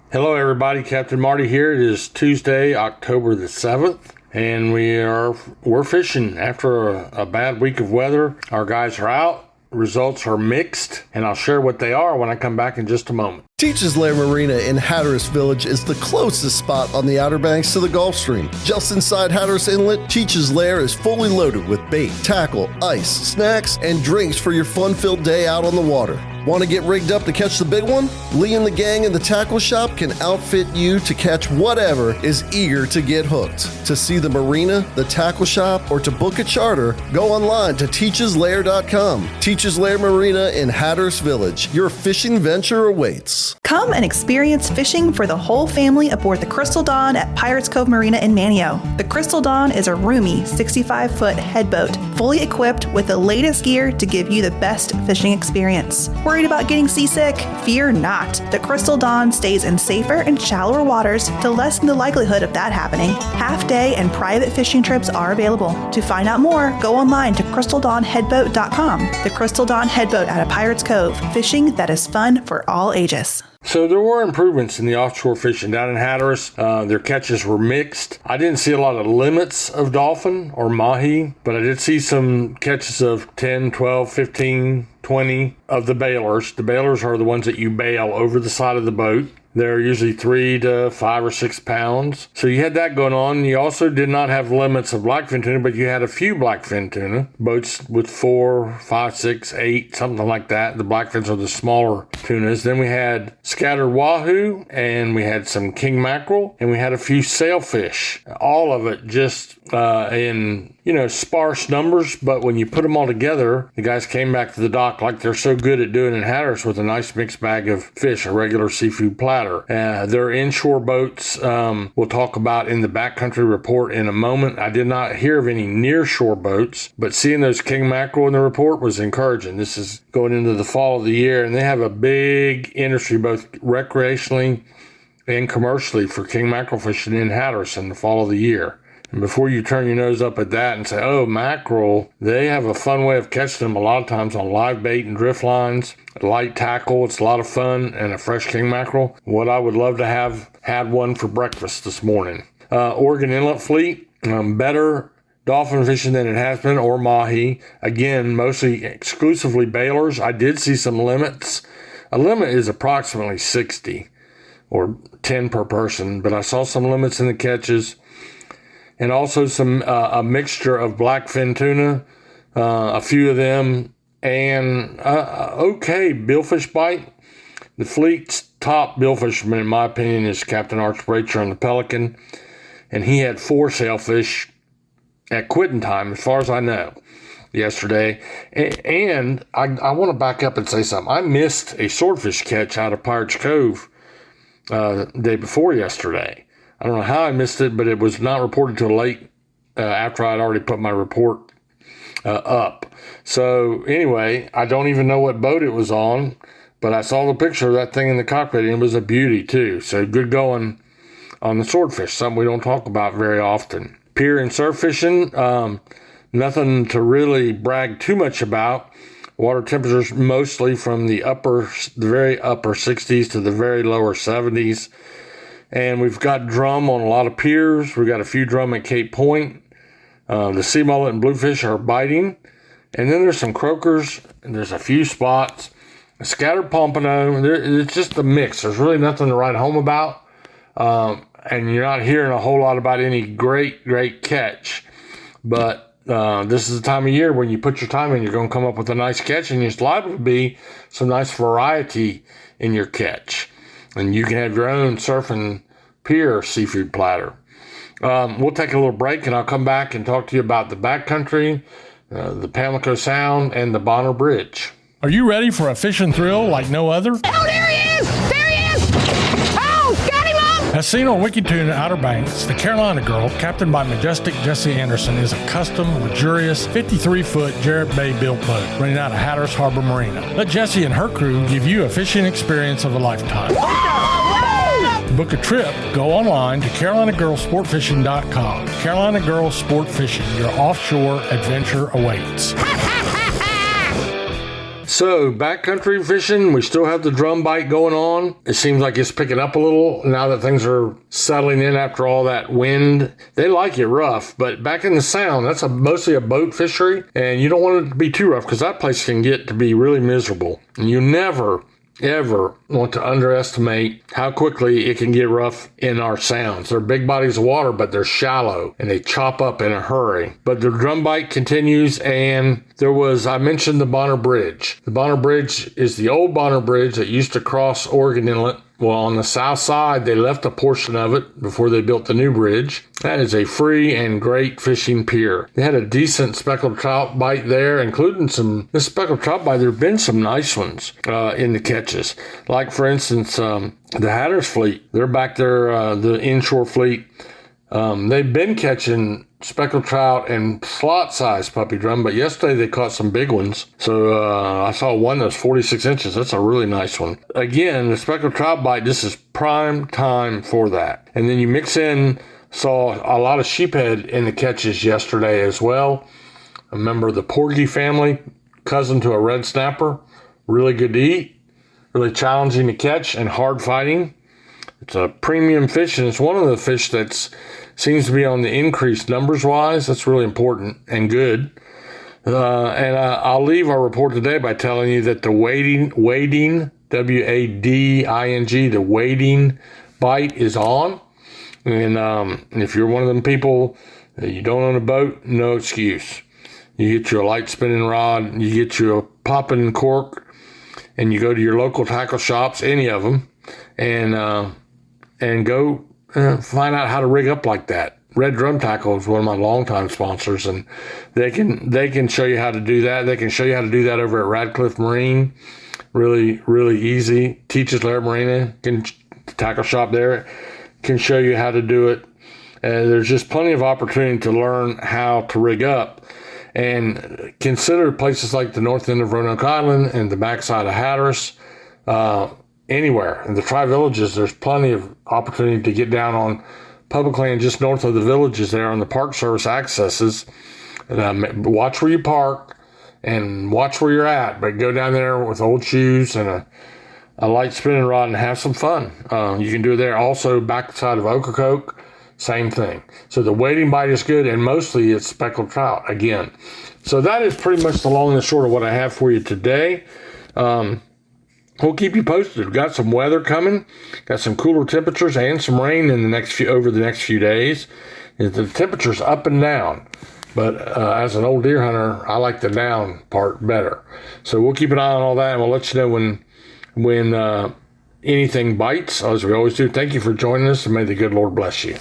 Hello everybody, Captain Marty here. It is Tuesday, October the 7th, and we're fishing after a bad week of weather. Our guys are out. Results are mixed, and I'll share what they are when I come back in just a moment. Teachers Lair Marina in Hatteras Village is the closest spot on the Outer Banks to the Gulf Stream. Just inside Hatteras Inlet, Teachers Lair is fully loaded with bait, tackle, ice, snacks, and drinks for your fun-filled day out on the water. Want to get rigged up to catch the big one? Lee and the gang in the tackle shop can outfit you to catch whatever is eager to get hooked. To see the marina, the tackle shop, or to book a charter, go online to teacheslair.com. Teachers Lair Marina in Hatteras Village. Your fishing venture awaits. Come and experience fishing for the whole family aboard the Crystal Dawn at Pirates Cove Marina in Manio. The Crystal Dawn is a roomy 65-foot headboat, fully equipped with the latest gear to give you the best fishing experience. Worried about getting seasick? Fear not. The Crystal Dawn stays in safer and shallower waters to lessen the likelihood of that happening. Half-day and private fishing trips are available. To find out more, go online to crystaldawnheadboat.com. The Crystal Dawn Headboat out of Pirates Cove. Fishing that is fun for all ages. So there were improvements in the offshore fishing down in Hatteras. Their catches were mixed. I didn't see a lot of limits of dolphin or mahi, but I did see some catches of 10, 12, 15, 20 of the bailers. The bailers are the ones that you bail over the side of the boat. They're usually 3 to 5 or 6 pounds. So you had that going on. You also did not have limits of blackfin tuna, but you had a few blackfin tuna. Boats with 4, 5, 6, 8, something like that. The blackfins are the smaller tunas. Then we had scattered wahoo, and we had some king mackerel, and we had a few sailfish. All of it just in sparse numbers, but when you put them all together, the guys came back to the dock like they're so good at doing in Hatteras with a nice mixed bag of fish, a regular seafood platter. Their inshore boats, we'll talk about in the backcountry report in a moment. I did not hear of any nearshore boats, but seeing those king mackerel in the report was encouraging. This is going into the fall of the year, and they have a big industry, both recreationally and commercially, for king mackerel fishing in Hatteras in the fall of the year. And before you turn your nose up at that and say, oh, mackerel, they have a fun way of catching them a lot of times on live bait and drift lines, light tackle. It's a lot of fun, and a fresh king mackerel. What I would love to have had one for breakfast this morning. Oregon Inlet Fleet, better dolphin fishing than it has been, or mahi. Again, mostly exclusively bailers. I did see some limits. A limit is approximately 60 or 10 per person, but I saw some limits in the catches. And also some a mixture of blackfin tuna, a few of them, and okay billfish bite. The fleet's top billfisherman, in my opinion, is Captain Arch Bracher on the Pelican, and he had 4 sailfish at quitting time, as far as I know, yesterday. And I want to back up and say something. I missed a swordfish catch out of Pirates Cove the day before yesterday. I don't know how I missed it, but it was not reported till late after I'd already put my report up. So anyway, I don't even know what boat it was on, but I saw the picture of that thing in the cockpit, and it was a beauty too. So good going on the swordfish, something we don't talk about very often. Pier and surf fishing, nothing to really brag too much about. Water temperatures mostly from the very upper 60s to the very lower 70s. And we've got drum on a lot of piers. We've got a few drum at Cape Point. The sea mullet and bluefish are biting. And then there's some croakers, and there's a few spots. A scattered pompano. It's just a mix. There's really nothing to write home about. And you're not hearing a whole lot about any great catch. But this is the time of year when you put your time in, you're going to come up with a nice catch, and there's liable to be some nice variety in your catch. And you can have your own surf and pier seafood platter. We'll take a little break, and I'll come back and talk to you about the backcountry, the Pamlico Sound, and the Bonner Bridge. Are you ready for a fishing thrill like no other? Oh, there he is! There he is! Oh, got him up! As seen on WikiTune Outer Banks, the Carolina Girl, captained by majestic Jesse Anderson, is a custom, luxurious 53-foot Jarrett Bay built boat running out of Hatteras Harbor Marina. Let Jesse and her crew give you a fishing experience of a lifetime. To book a trip, go online to CarolinaGirlSportFishing.com. Carolina Girl Sport Fishing, your offshore adventure awaits. So, backcountry fishing, we still have the drum bite going on. It seems like it's picking up a little now that things are settling in after all that wind. They like it rough, but back in the Sound, that's mostly a boat fishery, and you don't want it to be too rough because that place can get to be really miserable. And you never, ever want to underestimate how quickly it can get rough in our Sounds. They're big bodies of water, but they're shallow and they chop up in a hurry. But the drum bite continues, and I mentioned the Bonner Bridge. The Bonner Bridge is the old Bonner Bridge that used to cross Oregon Inlet. Well, on the south side, they left a portion of it before they built the new bridge. That is a free and great fishing pier. They had a decent speckled trout bite there, including this speckled trout bite. There have been some nice ones in the catches. Like, for instance, the Hatteras fleet. They're back there, the inshore fleet. They've been catching speckled trout and slot-sized puppy drum, but yesterday they caught some big ones. So I saw one that was 46 inches. That's a really nice one. Again, the speckled trout bite, this is prime time for that. And then you mix in, saw a lot of sheephead in the catches yesterday as well. A member of the porgy family, cousin to a red snapper. Really good to eat, really challenging to catch, and hard fighting. It's a premium fish, and it's one of the fish that seems to be on the increase numbers-wise. That's really important and good. I'll leave our report today by telling you that the wading, W-A-D-I-N-G, the wading bite is on. And if you're one of them people that you don't own a boat, no excuse. You get your light spinning rod, you get your popping cork, and you go to your local tackle shops, any of them, and go find out how to rig up like that. Red Drum Tackle is one of my longtime sponsors, and they can show you how to do that. They can show you how to do that over at Radcliffe Marine. Really, really easy. Teaches Laird Marina, tackle shop there, can show you how to do it. There's just plenty of opportunity to learn how to rig up. And consider places like the north end of Roanoke Island and the backside of Hatteras. Anywhere in the Tri-Villages, there's plenty of opportunity to get down on public land just north of the villages there on the Park Service accesses. Watch where you park and watch where you're at, but go down there with old shoes and a light spinning rod and have some fun. You can do it there. Also, backside of Ocracoke, same thing. So the wading bite is good, and mostly it's speckled trout again. So that is pretty much the long and the short of what I have for you today. We'll keep you posted. We've got some weather coming, got some cooler temperatures and some rain over the next few days. The temperature's up and down, but as an old deer hunter, I like the down part better. So we'll keep an eye on all that, and we'll let you know when anything bites, as we always do. Thank you for joining us, and may the good Lord bless you.